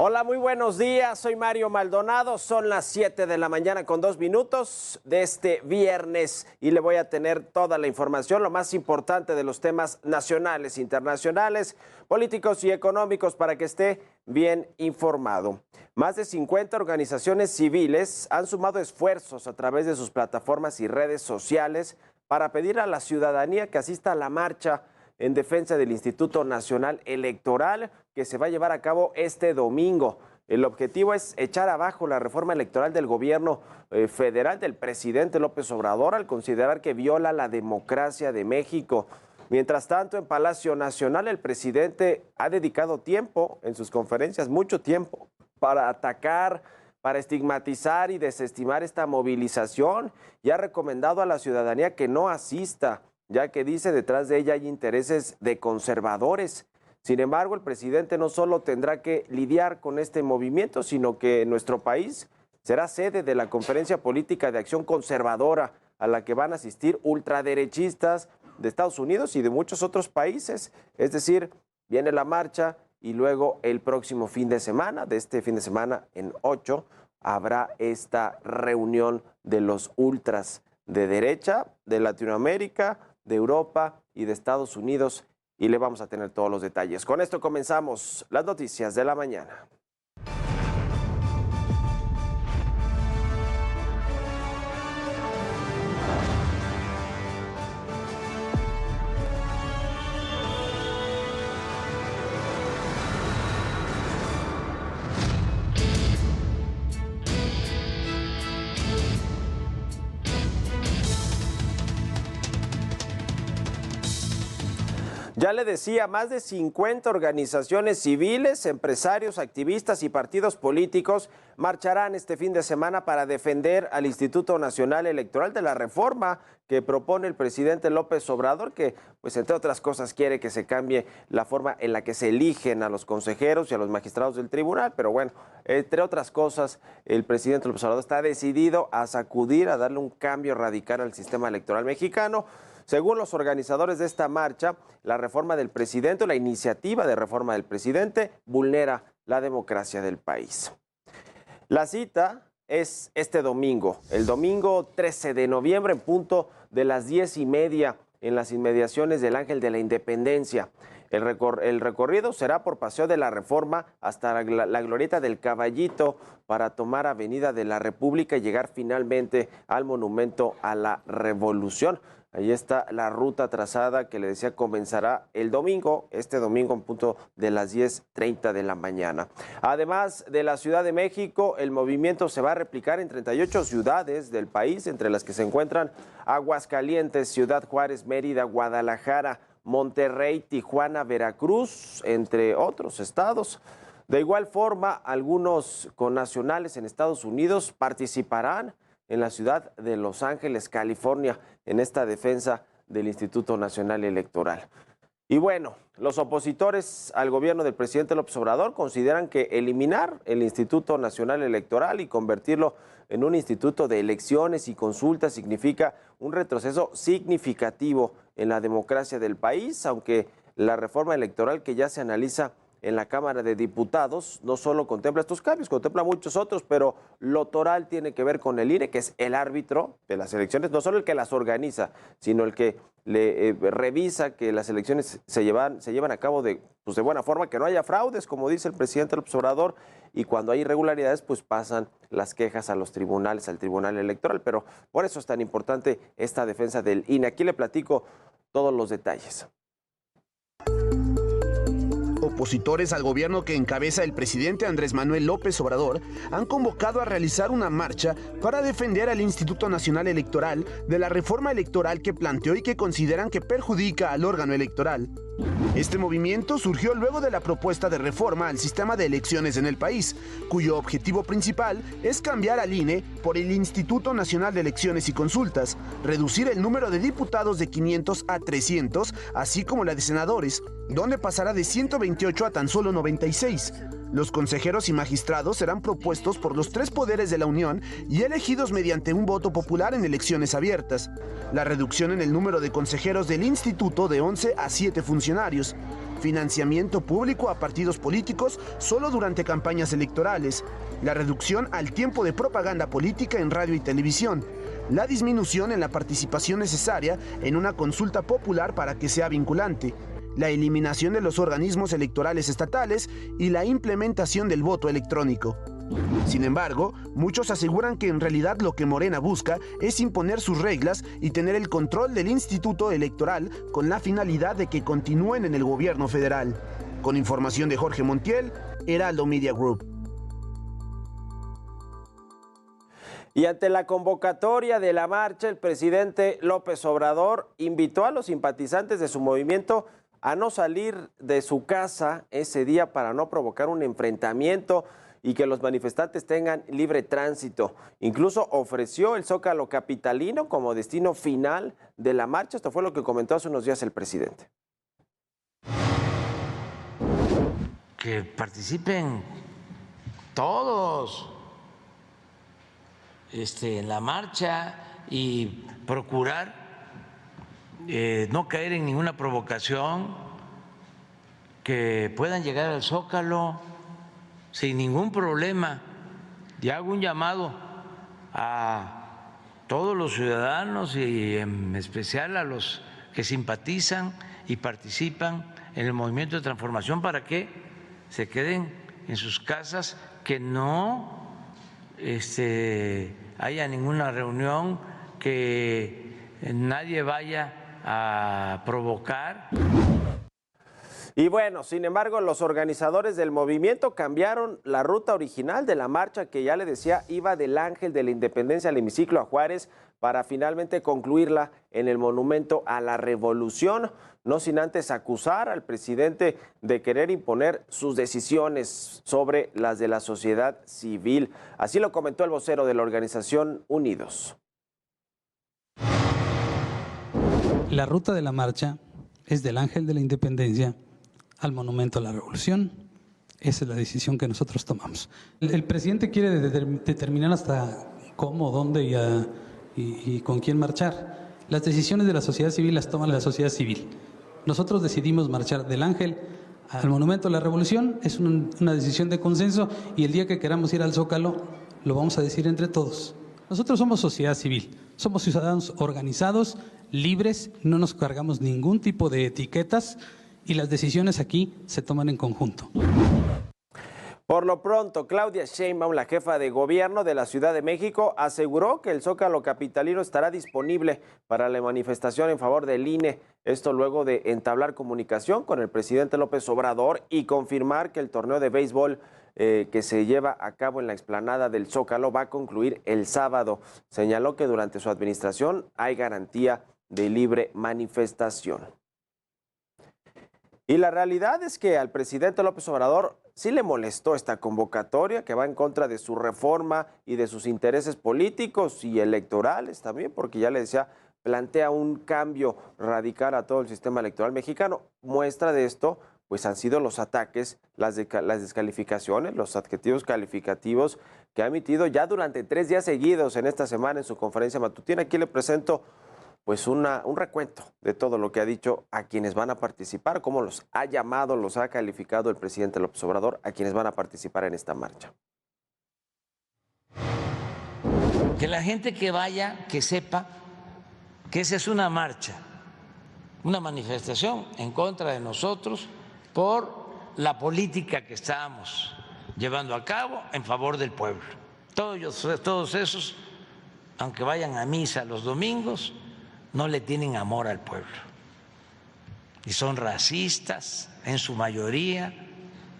Hola, muy buenos días. Soy Mario Maldonado. Son las 7 de la mañana con 2 minutos de este viernes y le voy a tener toda la información, lo más importante de los temas nacionales, internacionales, políticos y económicos para que esté bien informado. Más de 50 organizaciones civiles han sumado esfuerzos a través de sus plataformas y redes sociales para pedir a la ciudadanía que asista a la marcha en defensa del Instituto Nacional Electoral que se va a llevar a cabo este domingo. El objetivo es echar abajo la reforma electoral del gobierno federal del presidente López Obrador al considerar que viola la democracia de México. Mientras tanto, en Palacio Nacional el presidente ha dedicado tiempo en sus conferencias, mucho tiempo, para atacar, para estigmatizar y desestimar esta movilización y ha recomendado a la ciudadanía que no asista, ya que dice detrás de ella hay intereses de conservadores. Sin embargo, el presidente no solo tendrá que lidiar con este movimiento, sino que nuestro país será sede de la Conferencia Política de Acción Conservadora, a la que van a asistir ultraderechistas de Estados Unidos y de muchos otros países. Es decir, viene la marcha y luego el próximo fin de semana, de este fin de semana en 8, habrá esta reunión de los ultras de derecha de Latinoamérica, de Europa y de Estados Unidos, y le vamos a tener todos los detalles. Con esto comenzamos las noticias de la mañana. Ya le decía, más de 50 organizaciones civiles, empresarios, activistas y partidos políticos marcharán este fin de semana para defender al Instituto Nacional Electoral de la reforma que propone el presidente López Obrador, que, pues, entre otras cosas, quiere que se cambie la forma en la que se eligen a los consejeros y a los magistrados del tribunal. Pero bueno, entre otras cosas, el presidente López Obrador está decidido a sacudir, a darle un cambio radical al sistema electoral mexicano. Según los organizadores de esta marcha, la reforma del presidente o la iniciativa de reforma del presidente vulnera la democracia del país. La cita es este domingo, el domingo 13 de noviembre en punto de las 10:30 en las inmediaciones del Ángel de la Independencia. El recorrido será por Paseo de la Reforma hasta la Glorieta del Caballito para tomar Avenida de la República y llegar finalmente al Monumento a la Revolución. Ahí está la ruta trazada que le decía comenzará el domingo, este domingo en punto de las 10:30 de la mañana. Además de la Ciudad de México, el movimiento se va a replicar en 38 ciudades del país, entre las que se encuentran Aguascalientes, Ciudad Juárez, Mérida, Guadalajara, Monterrey, Tijuana, Veracruz, entre otros estados. De igual forma, algunos connacionales en Estados Unidos participarán en la ciudad de Los Ángeles, California, en esta defensa del Instituto Nacional Electoral. Y bueno, los opositores al gobierno del presidente López Obrador consideran que eliminar el Instituto Nacional Electoral y convertirlo en un instituto de elecciones y consultas significa un retroceso significativo en la democracia del país, aunque la reforma electoral que ya se analiza en la Cámara de Diputados no solo contempla estos cambios, contempla muchos otros, pero lo toral tiene que ver con el INE, que es el árbitro de las elecciones, no solo el que las organiza, sino el que le revisa que las elecciones se llevan a cabo de buena forma, que no haya fraudes, como dice el presidente López Obrador, y cuando hay irregularidades, pues pasan las quejas a los tribunales, al Tribunal Electoral, pero por eso es tan importante esta defensa del INE. Aquí le platico todos los detalles. Opositores al gobierno que encabeza el presidente Andrés Manuel López Obrador han convocado a realizar una marcha para defender al Instituto Nacional Electoral de la reforma electoral que planteó y que consideran que perjudica al órgano electoral. Este movimiento surgió luego de la propuesta de reforma al sistema de elecciones en el país, cuyo objetivo principal es cambiar al INE por el Instituto Nacional de Elecciones y Consultas, reducir el número de diputados de 500 a 300, así como la de senadores, donde pasará de 128 a tan solo 96. Los consejeros y magistrados serán propuestos por los tres poderes de la Unión y elegidos mediante un voto popular en elecciones abiertas. La reducción en el número de consejeros del instituto de 11 a 7 funcionarios. financiamiento público a partidos políticos solo durante campañas electorales, la reducción al tiempo de propaganda política en radio y televisión, la disminución en la participación necesaria en una consulta popular para que sea vinculante, la eliminación de los organismos electorales estatales y la implementación del voto electrónico. Sin embargo, muchos aseguran que en realidad lo que Morena busca es imponer sus reglas y tener el control del Instituto Electoral con la finalidad de que continúen en el gobierno federal. Con información de Jorge Montiel, Heraldo Media Group. Y ante la convocatoria de la marcha, el presidente López Obrador invitó a los simpatizantes de su movimiento a no salir de su casa ese día para no provocar un enfrentamiento y que los manifestantes tengan libre tránsito. Incluso ofreció el Zócalo capitalino como destino final de la marcha. Esto fue lo que comentó hace unos días el presidente. Que participen todos en la marcha y procurar no caer en ninguna provocación, que puedan llegar al Zócalo sin ningún problema. Y hago un llamado a todos los ciudadanos y en especial a los que simpatizan y participan en el movimiento de transformación para que se queden en sus casas, que no haya ninguna reunión, que nadie vaya a provocar. Y bueno, sin embargo, los organizadores del movimiento cambiaron la ruta original de la marcha que ya le decía iba del Ángel de la Independencia al hemiciclo a Juárez para finalmente concluirla en el Monumento a la Revolución, no sin antes acusar al presidente de querer imponer sus decisiones sobre las de la sociedad civil. Así lo comentó el vocero de la organización Unidos. La ruta de la marcha es del Ángel de la Independencia al Monumento a la Revolución. Esa es la decisión que nosotros tomamos. El presidente quiere determinar hasta cómo, dónde y con quién marchar. Las decisiones de la sociedad civil las toma la sociedad civil. Nosotros decidimos marchar del Ángel al Monumento a la Revolución. Es una decisión de consenso y el día que queramos ir al Zócalo lo vamos a decir entre todos. Nosotros somos sociedad civil, somos ciudadanos organizados, libres, no nos cargamos ningún tipo de etiquetas y las decisiones aquí se toman en conjunto. Por lo pronto, Claudia Sheinbaum, la jefa de gobierno de la Ciudad de México, aseguró que el Zócalo capitalino estará disponible para la manifestación en favor del INE. Esto luego de entablar comunicación con el presidente López Obrador y confirmar que el torneo de béisbol que se lleva a cabo en la explanada del Zócalo va a concluir el sábado. Señaló que durante su administración hay garantía de libre manifestación. Y la realidad es que al presidente López Obrador sí le molestó esta convocatoria que va en contra de su reforma y de sus intereses políticos y electorales también, porque ya le decía, plantea un cambio radical a todo el sistema electoral mexicano. Muestra de esto, pues han sido los ataques, las descalificaciones, los adjetivos calificativos que ha emitido ya durante 3 días seguidos en esta semana en su conferencia matutina. Aquí le presento pues un recuento de todo lo que ha dicho a quienes van a participar, cómo los ha llamado, los ha calificado el presidente López Obrador a quienes van a participar en esta marcha. Que la gente que vaya, que sepa que esa es una marcha, una manifestación en contra de nosotros por la política que estamos llevando a cabo en favor del pueblo. Todos esos, aunque vayan a misa los domingos, no le tienen amor al pueblo y son racistas en su mayoría,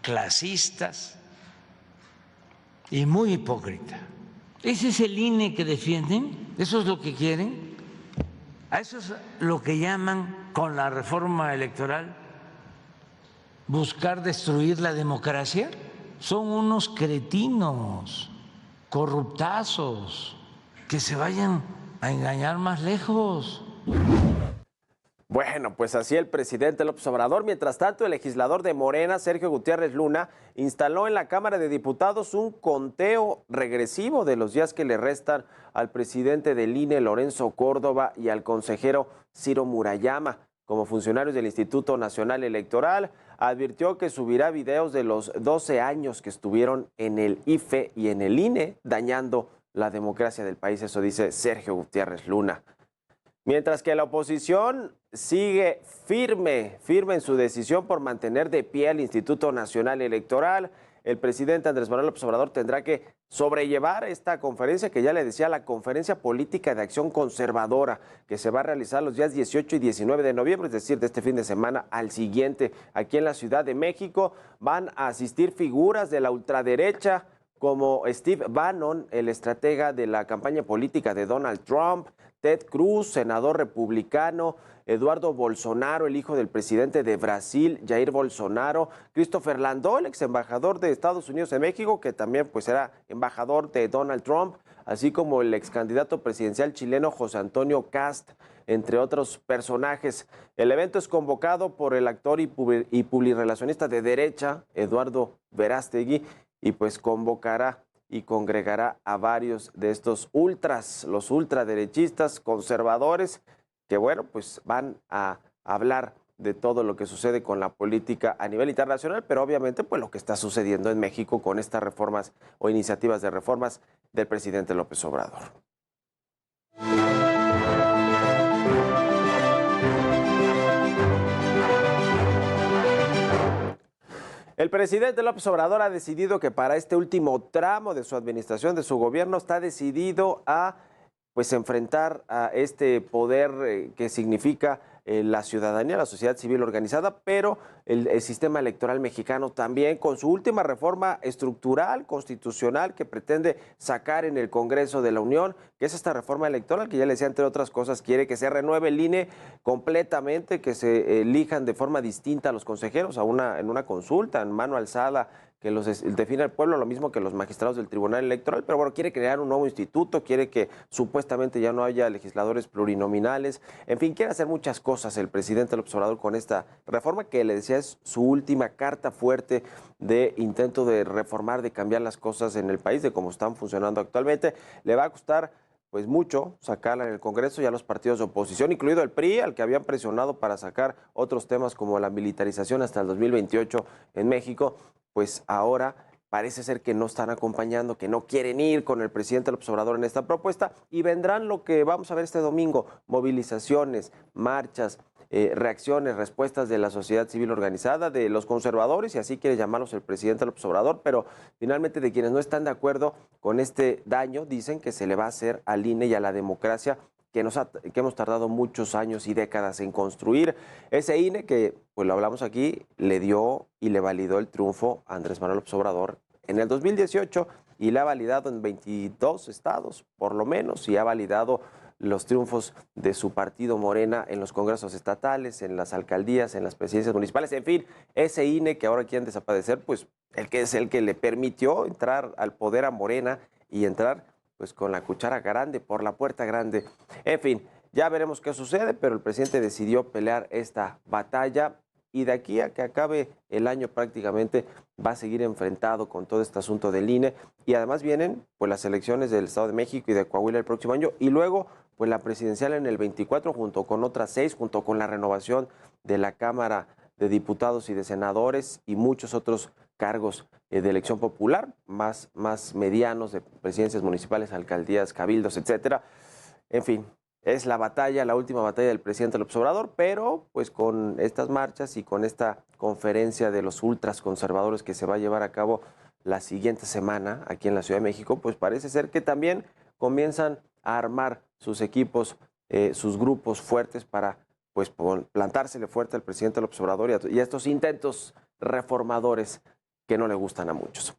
clasistas y muy hipócritas. ¿Ese es el INE que defienden? ¿Eso es lo que quieren? ¿A eso es lo que llaman con la reforma electoral buscar destruir la democracia? Son unos cretinos, corruptazos, que se vayan a engañar más lejos. Bueno, pues así el presidente López Obrador. Mientras tanto, el legislador de Morena, Sergio Gutiérrez Luna, instaló en la Cámara de Diputados un conteo regresivo de los días que le restan al presidente del INE, Lorenzo Córdoba, y al consejero Ciro Murayama. como funcionarios del Instituto Nacional Electoral. Advirtió que subirá videos de los 12 años que estuvieron en el IFE y en el INE, dañando la democracia del país. Eso dice Sergio Gutiérrez Luna. Mientras que la oposición sigue firme en su decisión por mantener de pie al Instituto Nacional Electoral, el presidente Andrés Manuel López Obrador tendrá que sobrellevar esta conferencia que ya le decía, la Conferencia Política de Acción Conservadora, que se va a realizar los días 18 y 19 de noviembre, es decir, de este fin de semana al siguiente. Aquí en la Ciudad de México van a asistir figuras de la ultraderecha como Steve Bannon, el estratega de la campaña política de Donald Trump, Ted Cruz, senador republicano, Eduardo Bolsonaro, el hijo del presidente de Brasil, Jair Bolsonaro, Christopher Landó, el ex embajador de Estados Unidos en México, que también pues era embajador de Donald Trump, así como el ex candidato presidencial chileno José Antonio Kast, entre otros personajes. El evento es convocado por el actor y publirelacionista de derecha, Eduardo Verástegui, y pues convocará y congregará a varios de estos ultras, los ultraderechistas conservadores, que bueno, pues van a hablar de todo lo que sucede con la política a nivel internacional, pero obviamente pues lo que está sucediendo en México con estas reformas o iniciativas de reformas del presidente López Obrador. El presidente López Obrador ha decidido que para este último tramo de su administración, de su gobierno, está decidido a pues enfrentar a este poder que significa la ciudadanía, la sociedad civil organizada, pero el sistema electoral mexicano también, con su última reforma estructural, constitucional, que pretende sacar en el Congreso de la Unión, que es esta reforma electoral, que ya le decía, entre otras cosas, quiere que se renueve el INE completamente, que se elijan de forma distinta a los consejeros en una consulta, en mano alzada, que los define el pueblo, lo mismo que los magistrados del Tribunal Electoral, pero bueno, quiere crear un nuevo instituto, quiere que supuestamente ya no haya legisladores plurinominales, en fin, quiere hacer muchas cosas el presidente López Obrador con esta reforma, que le decía es su última carta fuerte de intento de reformar, de cambiar las cosas en el país, de cómo están funcionando actualmente. Le va a costar pues mucho sacarla en el Congreso y a los partidos de oposición, incluido el PRI, al que habían presionado para sacar otros temas como la militarización hasta el 2028 en México, pues ahora parece ser que no están acompañando, que no quieren ir con el presidente López Obrador en esta propuesta, y vendrán lo que vamos a ver este domingo, movilizaciones, marchas, reacciones, respuestas de la sociedad civil organizada, de los conservadores, y así quiere llamarlos el presidente López Obrador, pero finalmente de quienes no están de acuerdo con este daño, dicen que se le va a hacer al INE y a la democracia que hemos tardado muchos años y décadas en construir. Ese INE que, pues lo hablamos aquí, le dio y le validó el triunfo a Andrés Manuel López Obrador en el 2018 y le ha validado en 22 estados, por lo menos, y ha validado los triunfos de su partido Morena en los congresos estatales, en las alcaldías, en las presidencias municipales, en fin, ese INE que ahora quieren desaparecer, pues el que es el que le permitió entrar al poder a Morena y entrar pues con la cuchara grande, por la puerta grande. En fin, ya veremos qué sucede, pero el presidente decidió pelear esta batalla y de aquí a que acabe el año prácticamente va a seguir enfrentado con todo este asunto del INE, y además vienen pues las elecciones del Estado de México y de Coahuila el próximo año, y luego pues la presidencial en el 24, junto con otras 6, junto con la renovación de la Cámara de Diputados y de Senadores y muchos otros cargos de elección popular, más medianos, de presidencias municipales, alcaldías, cabildos, etcétera. En fin, es la batalla, la última batalla del presidente López Obrador, pero pues con estas marchas y con esta conferencia de los ultras conservadores que se va a llevar a cabo la siguiente semana aquí en la Ciudad de México, pues parece ser que también comienzan a armar sus equipos, sus grupos fuertes para pues plantársele fuerte al presidente López Obrador y a estos intentos reformadores que no le gustan a muchos.